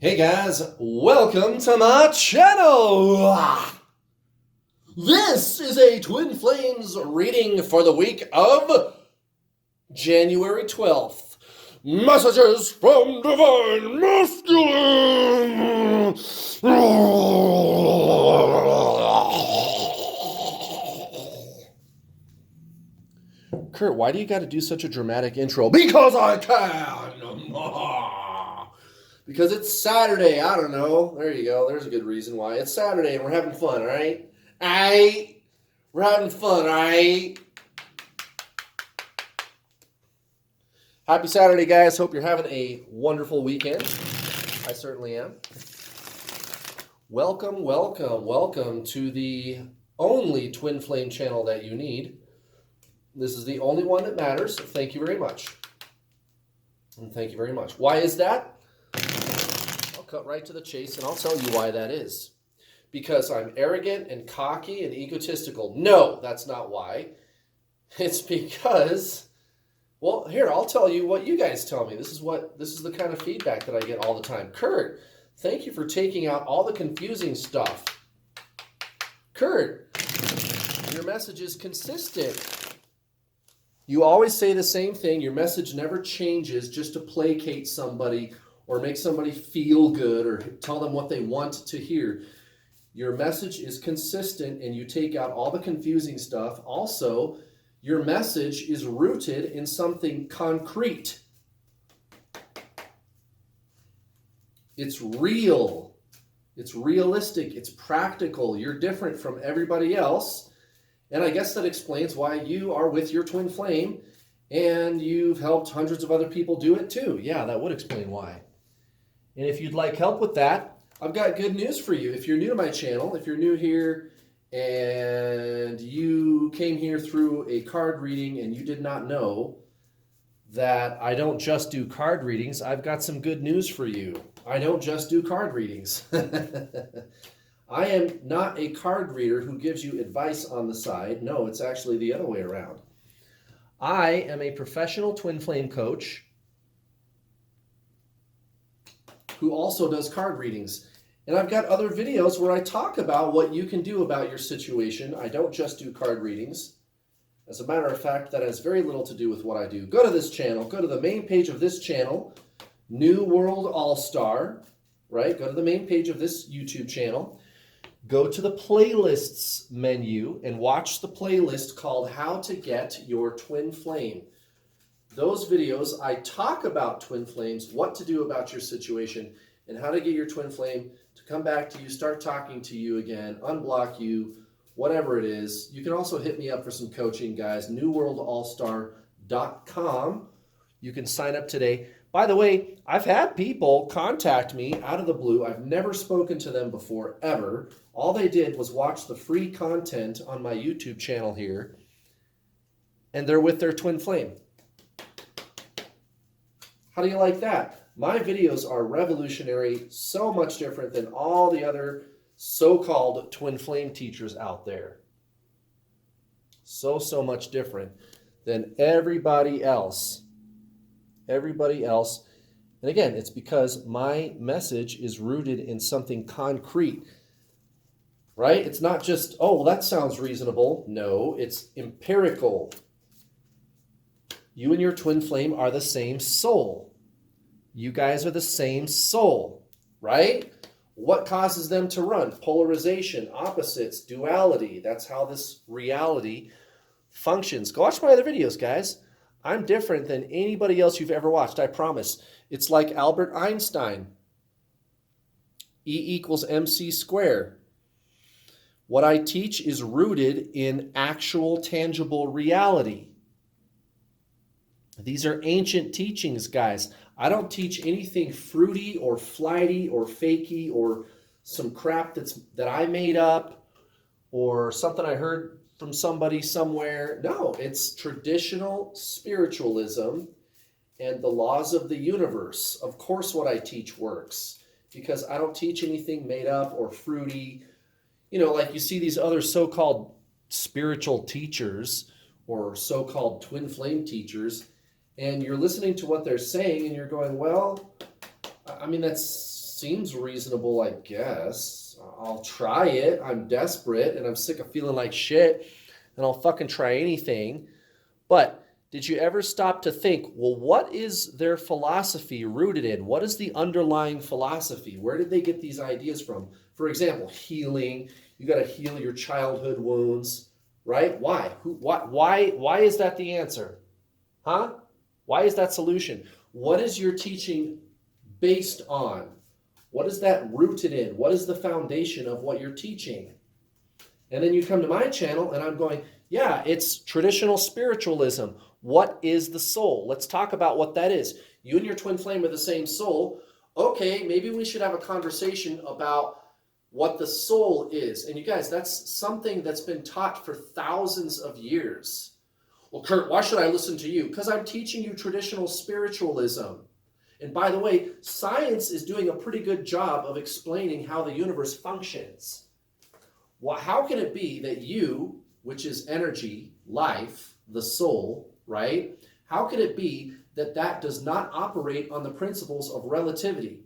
Hey guys, welcome to my channel! This is a Twin Flames reading for the week of January 12th. Messages from Divine Masculine! Kurt, why do you got to do such a dramatic intro? Because I can! Because it's Saturday. I don't know. There you go. There's a good reason why. It's Saturday and we're having fun, all right? We're having fun, all right? Happy Saturday, guys. Hope you're having a wonderful weekend. I certainly am. Welcome, welcome, welcome to the only Twin Flame channel that you need. This is the only one that matters. Thank you very much. And thank you very much. Why is that? Cut right to the chase, and I'll tell you why that is. Because I'm arrogant and cocky and egotistical. No, that's not why. It's because, well, here, I'll tell you what you guys tell me. This is the kind of feedback that I get all the time. Kurt, thank you for taking out all the confusing stuff. Kurt, your message is consistent. You always say the same thing. Your message never changes just to placate somebody or make somebody feel good or tell them what they want to hear. Your message is consistent and you take out all the confusing stuff. Also, your message is rooted in something concrete. It's real. It's realistic. It's practical. You're different from everybody else. And I guess that explains why you are with your twin flame and you've helped hundreds of other people do it too. Yeah, that would explain why. And if you'd like help with that, I've got good news for you. If you're new to my channel, if you're new here and you came here through a card reading and you did not know that I don't just do card readings, I've got some good news for you. I don't just do card readings. I am not a card reader who gives you advice on the side. No, it's actually the other way around. I am a professional twin flame coach who also does card readings. And I've got other videos where I talk about what you can do about your situation. I don't just do card readings. As a matter of fact, that has very little to do with what I do. Go to this channel. Go to the main page of this channel, New World All-Star, right? Go to the main page of this YouTube channel. Go to the playlists menu and watch the playlist called How to Get Your Twin Flame. Those videos, I talk about twin flames, what to do about your situation, and how to get your twin flame to come back to you, start talking to you again, unblock you, whatever it is. You can also hit me up for some coaching, guys. newworldallstar.com. You can sign up today. By the way, I've had people contact me out of the blue. I've never spoken to them before, ever. All they did was watch the free content on my YouTube channel here, and they're with their twin flame. How do you like that? My videos are revolutionary, so much different than all the other so-called twin flame teachers out there. So much different than everybody else. Everybody else. And again, it's because my message is rooted in something concrete, right? It's not just, oh, well, that sounds reasonable. No, it's empirical. You and your twin flame are the same soul. You guys are the same soul, right? What causes them to run? Polarization, opposites, duality. That's how this reality functions. Go watch my other videos, guys. I'm different than anybody else you've ever watched, I promise. It's like Albert Einstein. E = mc squared. What I teach is rooted in actual, tangible reality. These are ancient teachings, guys. I don't teach anything fruity or flighty or fakey or some crap that I made up or something I heard from somebody somewhere. No, it's traditional spiritualism and the laws of the universe. Of course, what I teach works because I don't teach anything made up or fruity. You know, like you see these other so-called spiritual teachers or so-called twin flame teachers, and you're listening to what they're saying and you're going, well, I mean, that's seems reasonable, I guess. I'll try it. I'm desperate and I'm sick of feeling like shit, and I'll fucking try anything. But did you ever stop to think, well, what is their philosophy rooted in? What is the underlying philosophy? Where did they get these ideas from? For example, healing. You got to heal your childhood wounds, right? Why? Why is that the answer? Huh? Why is that solution? What is your teaching based on? What is that rooted in? What is the foundation of what you're teaching? And then you come to my channel and I'm going, yeah, it's traditional spiritualism. What is the soul? Let's talk about what that is. You and your twin flame are the same soul. Okay, maybe we should have a conversation about what the soul is. And you guys, that's something that's been taught for thousands of years. Well, Kurt, why should I listen to you? Because I'm teaching you traditional spiritualism. And by the way, science is doing a pretty good job of explaining how the universe functions. Well, how can it be that you, which is energy, life, the soul, right? How could it be that that does not operate on the principles of relativity?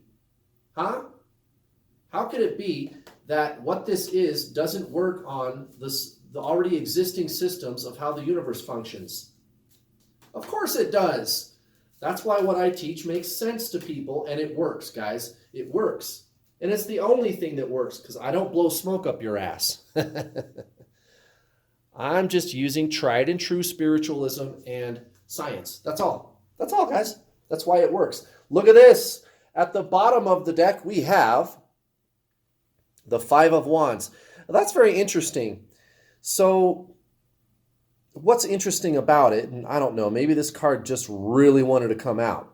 Huh? How could it be that what this is doesn't work on the already existing systems of how the universe functions? Of course it does. That's why what I teach makes sense to people, and it works, guys. It works. And it's the only thing that works, because I don't blow smoke up your ass. I'm just using tried and true spiritualism and science. That's all. That's all, guys. That's why it works. Look at this. At the bottom of the deck, we have the Five of Wands. Now, that's very interesting. So what's interesting about it, and I don't know, maybe this card just really wanted to come out.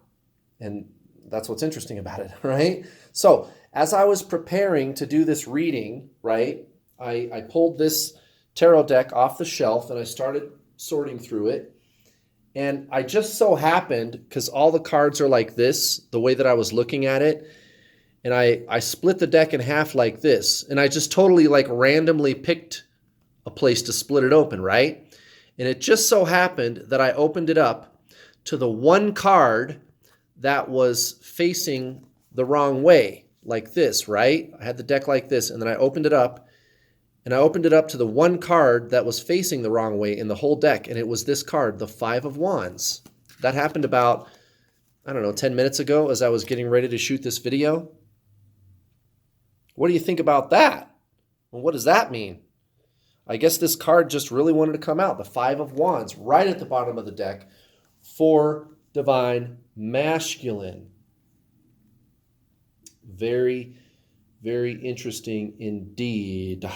And that's what's interesting about it, right? So as I was preparing to do this reading, right, I pulled this tarot deck off the shelf and I started sorting through it. And I just so happened, because all the cards are like this, the way that I was looking at it, and I split the deck in half like this. And I just totally like randomly picked a place to split it open, right? And it just so happened that I opened it up to the one card that was facing the wrong way, like this, right? I had the deck like this, and then I opened it up, and I opened it up to the one card that was facing the wrong way in the whole deck, and it was this card, the Five of Wands. That happened about, I don't know, 10 minutes ago as I was getting ready to shoot this video. What do you think about that? Well, what does that mean? I guess this card just really wanted to come out, the Five of Wands, right at the bottom of the deck for Divine Masculine. Very, very interesting indeed.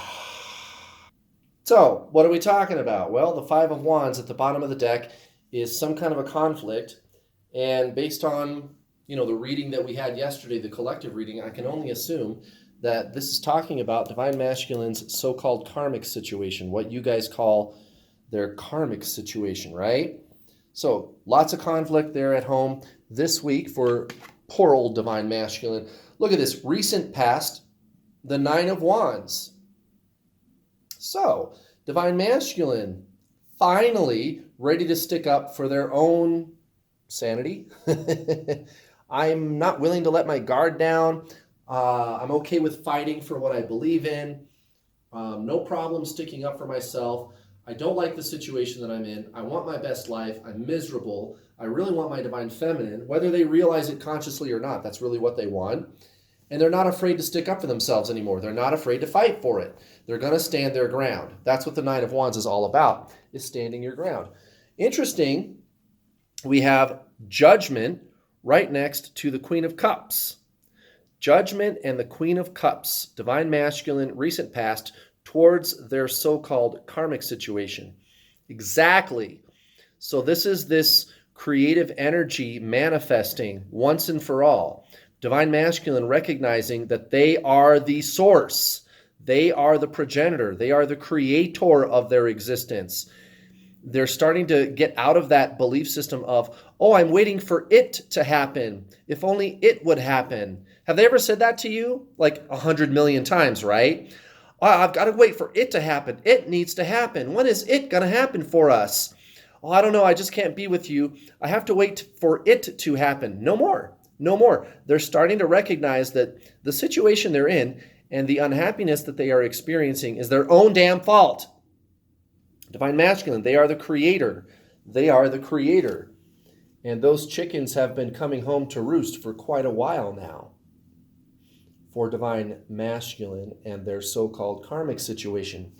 So, what are we talking about? Well, the Five of Wands at the bottom of the deck is some kind of a conflict, and based on, the reading that we had yesterday, the collective reading, I can only assume that this is talking about Divine Masculine's so-called karmic situation, what you guys call their karmic situation, right? So, lots of conflict there at home this week for poor old Divine Masculine. Look at this, recent past, the Nine of Wands. So, Divine Masculine, finally ready to stick up for their own sanity. I'm not willing to let my guard down. I'm okay with fighting for what I believe in. No problem sticking up for myself. I don't like the situation that I'm in. I want my best life. I'm miserable. I really want my divine feminine, whether they realize it consciously or not. That's really what they want. And they're not afraid to stick up for themselves anymore. They're not afraid to fight for it. They're going to stand their ground. That's what the Nine of Wands is all about, is standing your ground. Interesting, we have Judgment right next to the Queen of Cups. Judgment and the Queen of Cups, Divine Masculine, recent past, towards their so-called karmic situation. Exactly. So this is this creative energy manifesting once and for all. Divine Masculine recognizing that they are the source. They are the progenitor. They are the creator of their existence. They're starting to get out of that belief system of, oh, I'm waiting for it to happen. If only it would happen. Have they ever said that to you? Like 100 million times, right? Oh, I've got to wait for it to happen. It needs to happen. When is it going to happen for us? Oh, I don't know. I just can't be with you. I have to wait for it to happen. No more. No more. They're starting to recognize that the situation they're in and the unhappiness that they are experiencing is their own damn fault. Divine masculine, they are the creator. They are the creator. And those chickens have been coming home to roost for quite a while now for divine masculine and their so-called karmic situation.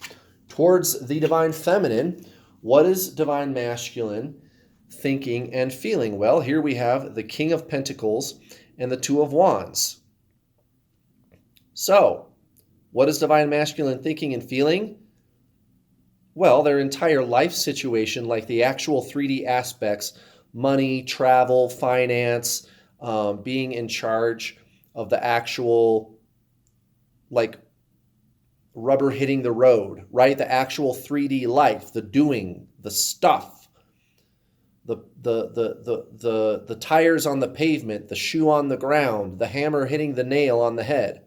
Towards the divine feminine, what is divine masculine thinking and feeling? Well, here we have the King of Pentacles and the Two of Wands. So, what is divine masculine thinking and feeling? Well, their entire life situation, like the actual 3D aspects, money, travel, finance, being in charge of the actual, like, rubber hitting the road, right? The actual 3D life, the doing, the stuff, the tires on the pavement, the shoe on the ground, the hammer hitting the nail on the head,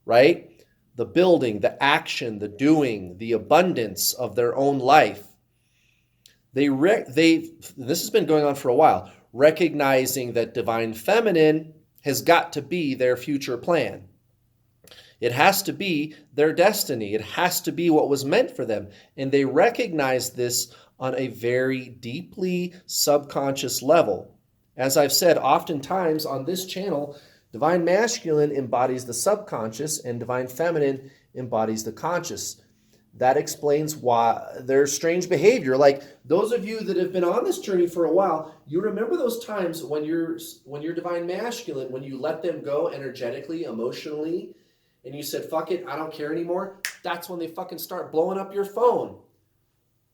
right? The building, the action, the doing, the abundance of their own life. This has been going on for a while, recognizing that divine feminine has got to be their future plan. It has to be their destiny. It has to be what was meant for them. And they recognize this on a very deeply subconscious level. As I've said oftentimes on this channel, divine masculine embodies the subconscious and divine feminine embodies the conscious. That explains why there's strange behavior. Like those of you that have been on this journey for a while, you remember those times when you're divine masculine, when you let them go energetically, emotionally, and you said, fuck it, I don't care anymore. That's when they fucking start blowing up your phone,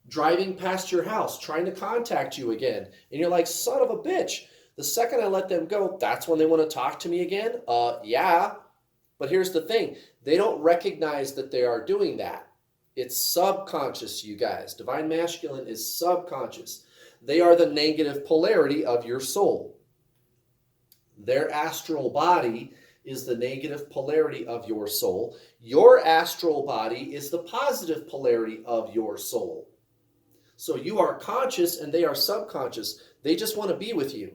driving past your house, trying to contact you again. And you're like, son of a bitch. The second I let them go, that's when they want to talk to me again? Yeah. But here's the thing. They don't recognize that they are doing that. It's subconscious, you guys. Divine masculine is subconscious. They are the negative polarity of your soul. Their astral body is the negative polarity of your soul. Your astral body is the positive polarity of your soul. So you are conscious and they are subconscious. They just want to be with you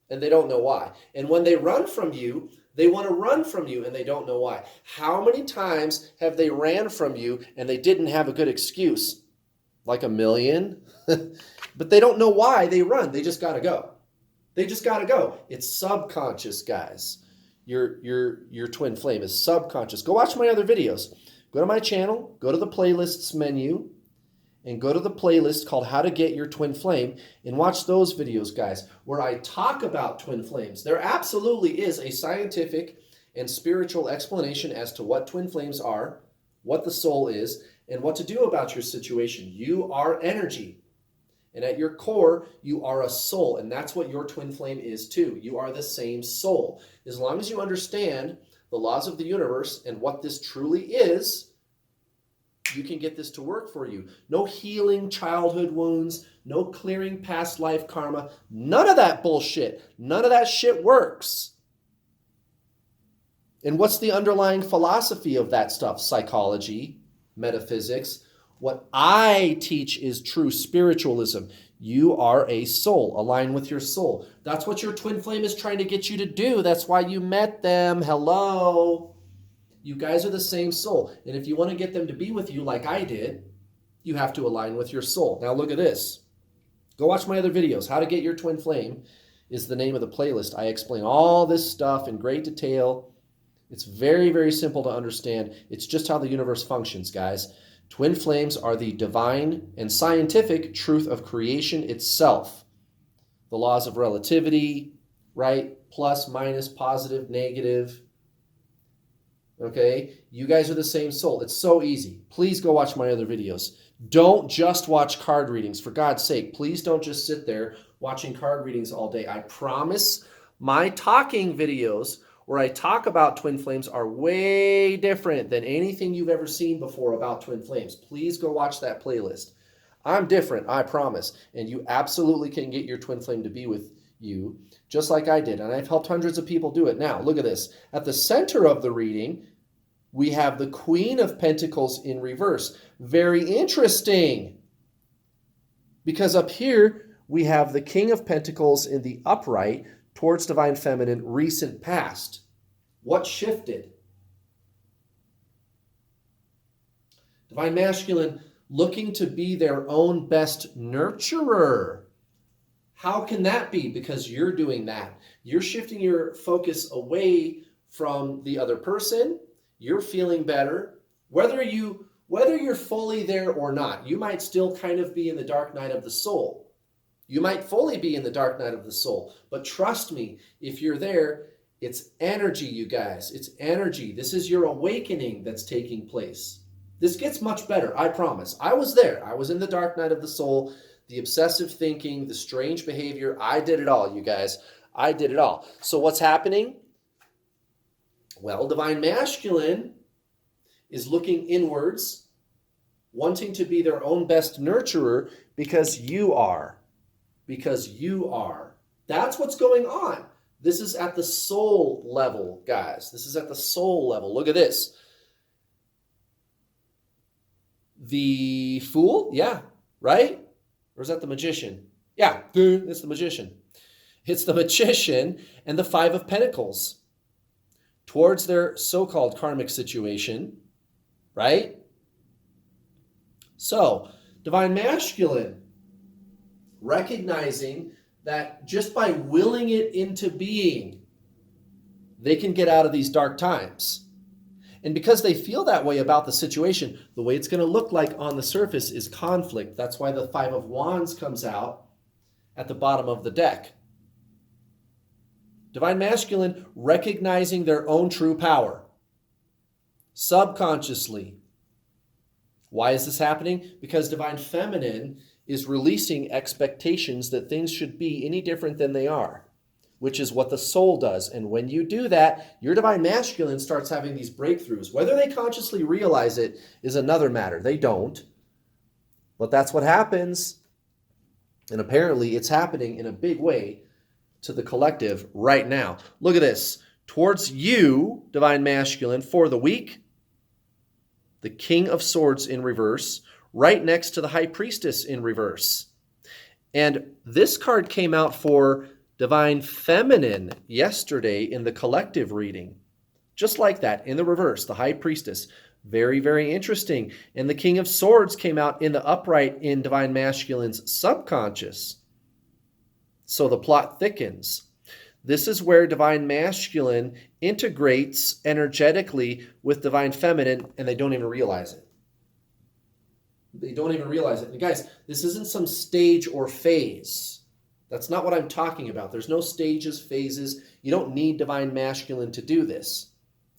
and they don't know why. And when they run from you, they want to run from you and they don't know why. How many times have they ran from you and they didn't have a good excuse? Like a million? But they don't know why they run. They just got to go. They just got to go. It's subconscious, guys. Your twin flame is subconscious. Go watch my other videos. Go to my channel, go to the playlists menu, and go to the playlist called How to Get Your Twin Flame and watch those videos, guys, where I talk about twin flames. There absolutely is a scientific and spiritual explanation as to what twin flames are, what the soul is, and what to do about your situation. You are energy. And at your core, you are a soul. And that's what your twin flame is too. You are the same soul. As long as you understand the laws of the universe and what this truly is, you can get this to work for you. No healing childhood wounds, no clearing past life karma, none of that bullshit. None of that shit works. And what's the underlying philosophy of that stuff? Psychology, metaphysics. What I teach is true spiritualism. You are a soul. Align with your soul. That's what your twin flame is trying to get you to do. That's why you met them. Hello. You guys are the same soul. And if you want to get them to be with you like I did, you have to align with your soul. Now look at this. Go watch my other videos. How to Get Your Twin Flame is the name of the playlist. I explain all this stuff in great detail. It's very, very simple to understand. It's just how the universe functions, guys. Twin flames are the divine and scientific truth of creation itself. The laws of relativity, right? Plus, minus, positive, negative. Okay? You guys are the same soul. It's so easy. Please go watch my other videos. Don't just watch card readings. For God's sake, please don't just sit there watching card readings all day. I promise my talking videos where I talk about twin flames are way different than anything you've ever seen before about twin flames. Please go watch that playlist. I'm different, I promise. And you absolutely can get your twin flame to be with you, just like I did. And I've helped hundreds of people do it. Now, look at this. At the center of the reading, we have the Queen of Pentacles in reverse. Very interesting. Because up here, we have the King of Pentacles in the upright towards divine feminine, recent past. What shifted? Divine masculine looking to be their own best nurturer. How can that be? Because you're doing that. You're shifting your focus away from the other person. You're feeling better. Whether you're fully there or not, you might still kind of be in the dark night of the soul. You might fully be in the dark night of the soul. But trust me, if you're there, it's energy, you guys. It's energy. This is your awakening that's taking place. This gets much better, I promise. I was there. I was in the dark night of the soul, the obsessive thinking, the strange behavior. I did it all, you guys. I did it all. So what's happening? Well, divine masculine is looking inwards, wanting to be their own best nurturer because you are. Because you are. That's what's going on. This is at the soul level, guys. This is at the soul level. Look at this. The fool? Yeah, right? Or is that the magician? Yeah, it's the magician. It's the magician and the Five of Pentacles towards their so-called karmic situation, right? So, divine masculine, recognizing that just by willing it into being, they can get out of these dark times. And because they feel that way about the situation, the way it's going to look like on the surface is conflict. That's why the Five of Wands comes out at the bottom of the deck. Divine masculine recognizing their own true power subconsciously. Why is this happening? Because divine feminine is releasing expectations that things should be any different than they are, which is what the soul does. And when you do that, your divine masculine starts having these breakthroughs. Whether they consciously realize it is another matter. They don't. But that's what happens. And apparently it's happening in a big way to the collective right now. Look at this. Towards you, divine masculine, for the week, the King of Swords in reverse, right next to the High Priestess in reverse. And this card came out for divine feminine yesterday in the collective reading. Just like that, in the reverse, the High Priestess. Very, very interesting. And the King of Swords came out in the upright in divine masculine's subconscious. So the plot thickens. This is where divine masculine integrates energetically with divine feminine, and they don't even realize it. They don't even realize it. And guys, this isn't some stage or phase. That's not what I'm talking about. There's no stages, phases. You don't need divine masculine to do this.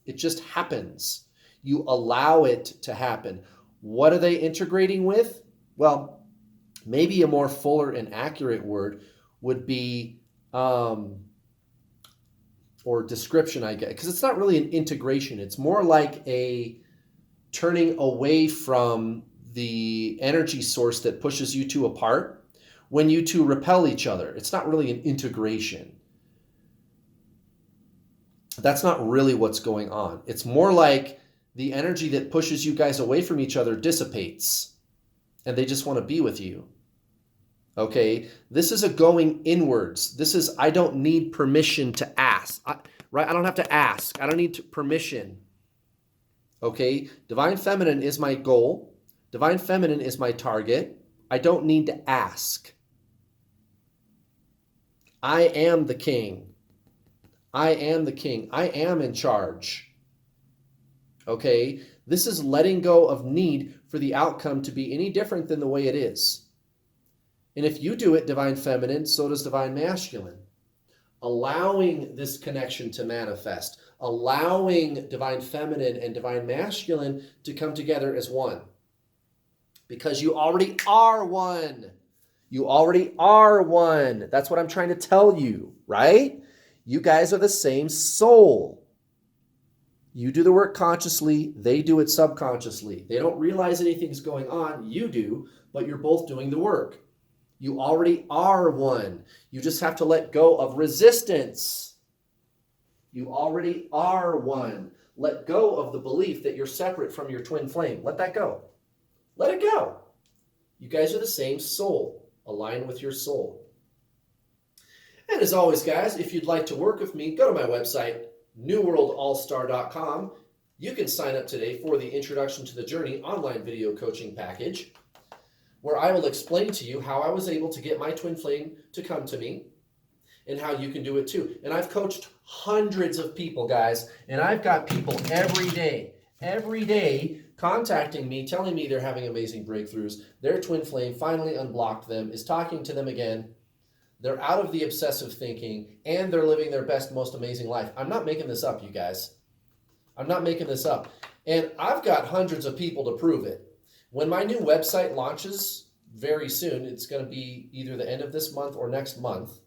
It just happens. You allow it to happen. What are they integrating with? Well, maybe a more fuller and accurate word would be, or description, I guess, because it's not really an integration. It's more like a turning away from the energy source that pushes you two apart when you two repel each other. It's not really an integration. That's not really what's going on. It's more like the energy that pushes you guys away from each other dissipates and they just want to be with you. Okay, this is a going inwards. This is, I don't need permission to ask, right? I don't have to ask. I don't need permission. Okay, divine feminine is my goal. Divine feminine is my target. I don't need to ask. I am the king. I am the king. I am in charge. Okay, this is letting go of need for the outcome to be any different than the way it is. And if you do it, divine feminine, so does divine masculine. Allowing this connection to manifest. Allowing divine feminine and divine masculine to come together as one. Because you already are one. You already are one. That's what I'm trying to tell you, right? You guys are the same soul. You do the work consciously. They do it subconsciously. They don't realize anything's going on. You do, but you're both doing the work. You already are one. You just have to let go of resistance. You already are one. Let go of the belief that you're separate from your twin flame. Let that go. Let it go. You guys are the same soul. Align with your soul. And as always, guys, if you'd like to work with me, go to my website, newworldallstar.com. You can sign up today for the Introduction to the Journey online video coaching package, where I will explain to you how I was able to get my twin flame to come to me and how you can do it too. And I've coached hundreds of people, guys, and I've got people every day contacting me, telling me they're having amazing breakthroughs. Their twin flame finally unblocked them, is talking to them again. They're out of the obsessive thinking, and they're living their best, most amazing life. I'm not making this up, you guys. I'm not making this up. And I've got hundreds of people to prove it. When my new website launches very soon, it's going to be either the end of this month or next month,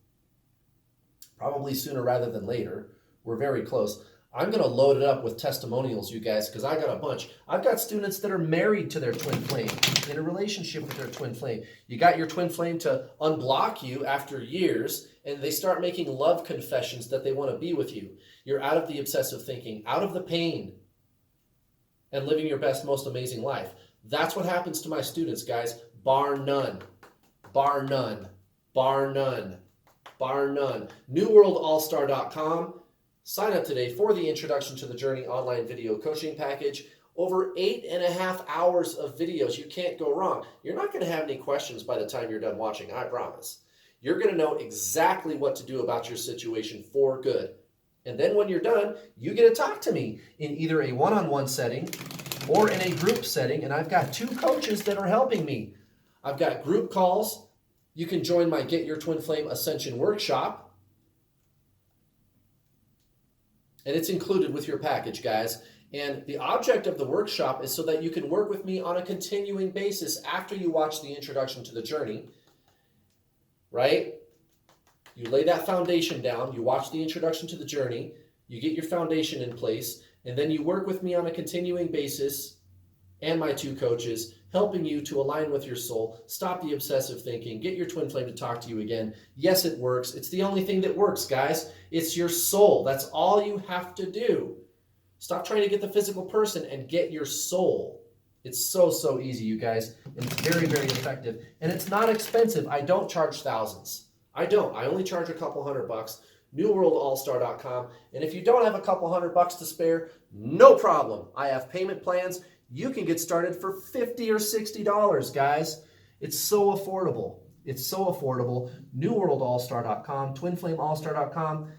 probably sooner rather than later. We're very close. I'm going to load it up with testimonials, you guys, because I got a bunch. I've got students that are married to their twin flame, in a relationship with their twin flame. You got your twin flame to unblock you after years, and they start making love confessions that they want to be with you. You're out of the obsessive thinking, out of the pain, and living your best, most amazing life. That's what happens to my students, guys, bar none. Bar none. Bar none. Bar none. NewWorldAllStar.com. Sign up today for the Introduction to the Journey online video coaching package. Over 8.5 hours of videos. You can't go wrong. You're not going to have any questions by the time you're done watching, I promise. You're going to know exactly what to do about your situation for good. And then when you're done, you get to talk to me in either a one-on-one setting or in a group setting. And I've got 2 coaches that are helping me. I've got group calls. You can join my Get Your Twin Flame Ascension workshop. And it's included with your package, guys. And the object of the workshop is so that you can work with me on a continuing basis after you watch the Introduction to the Journey, right? You lay that foundation down, you watch the Introduction to the Journey, you get your foundation in place, and then you work with me on a continuing basis and my 2 coaches, helping you to align with your soul, stop the obsessive thinking, get your twin flame to talk to you again. Yes, it works. It's the only thing that works, guys. It's your soul. That's all you have to do. Stop trying to get the physical person and get your soul. It's so, so easy, you guys. And it's very, very effective. And it's not expensive. I don't charge thousands. I don't. I only charge a couple $100. NewWorldAllStar.com. And if you don't have a couple $100 to spare, no problem. I have payment plans. You can get started for $50 or $60, guys. It's so affordable. It's so affordable. NewWorldAllStar.com, TwinFlameAllStar.com.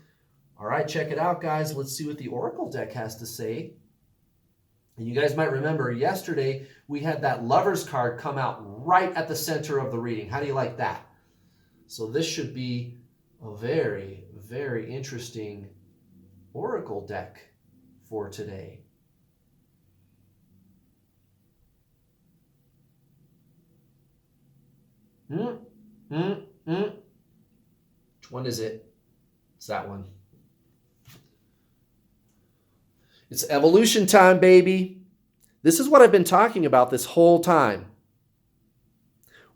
All right, check it out, guys. Let's see what the Oracle deck has to say. And you guys might remember yesterday we had that Lover's card come out right at the center of the reading. How do you like that? So this should be a very, very interesting Oracle deck for today. Which one is it? It's that one. It's evolution time, baby. This is what I've been talking about this whole time.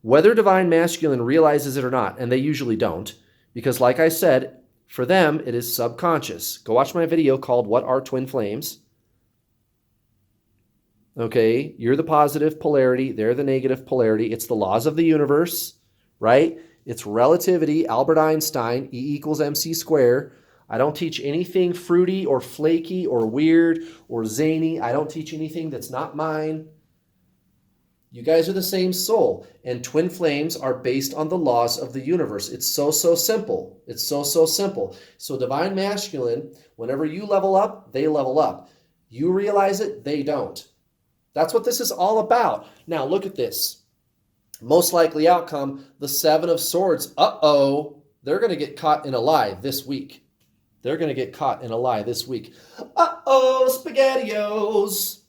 Whether Divine Masculine realizes it or not, and they usually don't, because like I said, for them, it is subconscious. Go watch my video called What Are Twin Flames? Okay, you're the positive polarity, they're the negative polarity. It's the laws of the universe, right? It's relativity, Albert Einstein, E equals MC squared. I don't teach anything fruity or flaky or weird or zany. I don't teach anything that's not mine. You guys are the same soul, and twin flames are based on the laws of the universe. It's so, so simple. It's so, so simple. So Divine Masculine, whenever you level up, they level up. You realize it, they don't. That's what this is all about. Now, look at this. Most likely outcome, the 7 of Swords. Uh-oh, they're going to get caught in a lie this week. They're going to get caught in a lie this week. Uh-oh, SpaghettiOs.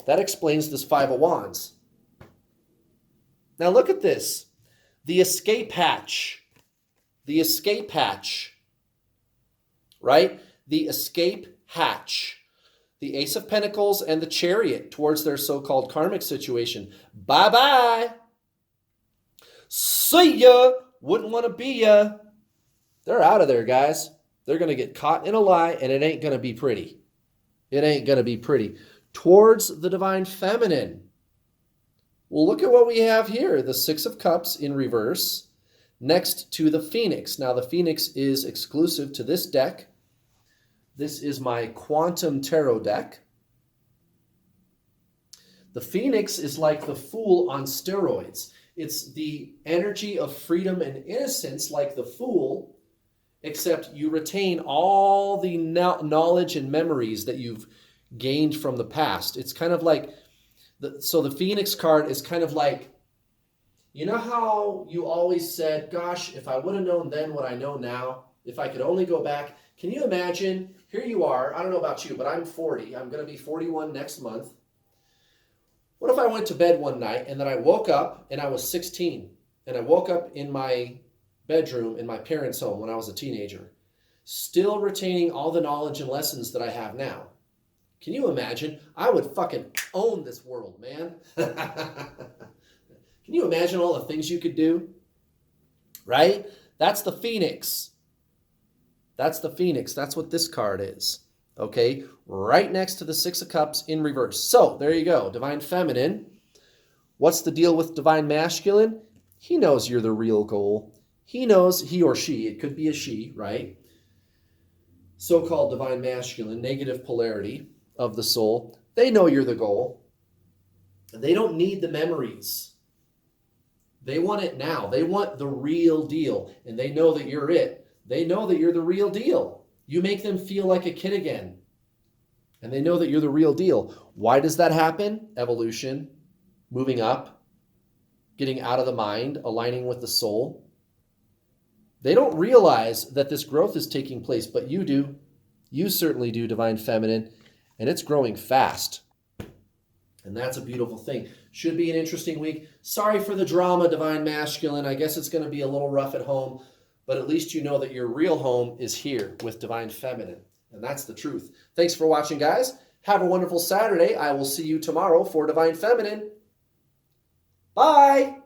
That explains this 5 of Wands. Now, look at this. The escape hatch. The escape hatch. Right? The escape hatch. The Ace of Pentacles and the Chariot towards their so-called karmic situation. Bye-bye. See ya. Wouldn't want to be ya. They're out of there, guys. They're going to get caught in a lie, and it ain't going to be pretty. It ain't going to be pretty. Towards the Divine Feminine. Well, look at what we have here. The 6 of Cups in reverse. next to the Phoenix. Now, the Phoenix is exclusive to this deck. This is my Quantum Tarot deck. The Phoenix is like the Fool on steroids. It's the energy of freedom and innocence like the Fool, except you retain all the knowledge and memories that you've gained from the past. It's kind of like, so the Phoenix card is kind of like, you know how you always said, gosh, if I would have known then what I know now, if I could only go back. Can you imagine, here you are, I don't know about you, but I'm 40. I'm going to be 41 next month. What if I went to bed one night and then I woke up and I was 16 and I woke up in my bedroom in my parents' home when I was a teenager, still retaining all the knowledge and lessons that I have now? Can you imagine? I would fucking own this world, man. Can you imagine all the things you could do? Right? That's the Phoenix. That's the Phoenix. That's what this card is. Okay? Right next to the Six of Cups in reverse. So, there you go. Divine Feminine. What's the deal with Divine Masculine? He knows you're the real goal. He knows, he or she, it could be a she, right? So-called Divine Masculine, negative polarity of the soul. They know you're the goal. They don't need the memories. They want it now. They want the real deal. And they know that you're it. They know that you're the real deal. You make them feel like a kid again. And they know that you're the real deal. Why does that happen? Evolution, moving up, getting out of the mind, aligning with the soul. They don't realize that this growth is taking place, but you do. You certainly do, Divine Feminine. And it's growing fast. And that's a beautiful thing. Should be an interesting week. Sorry for the drama, Divine Masculine. I guess it's going to be a little rough at home. But at least you know that your real home is here with Divine Feminine. And that's the truth. Thanks for watching, guys. Have a wonderful Saturday. I will see you tomorrow for Divine Feminine. Bye.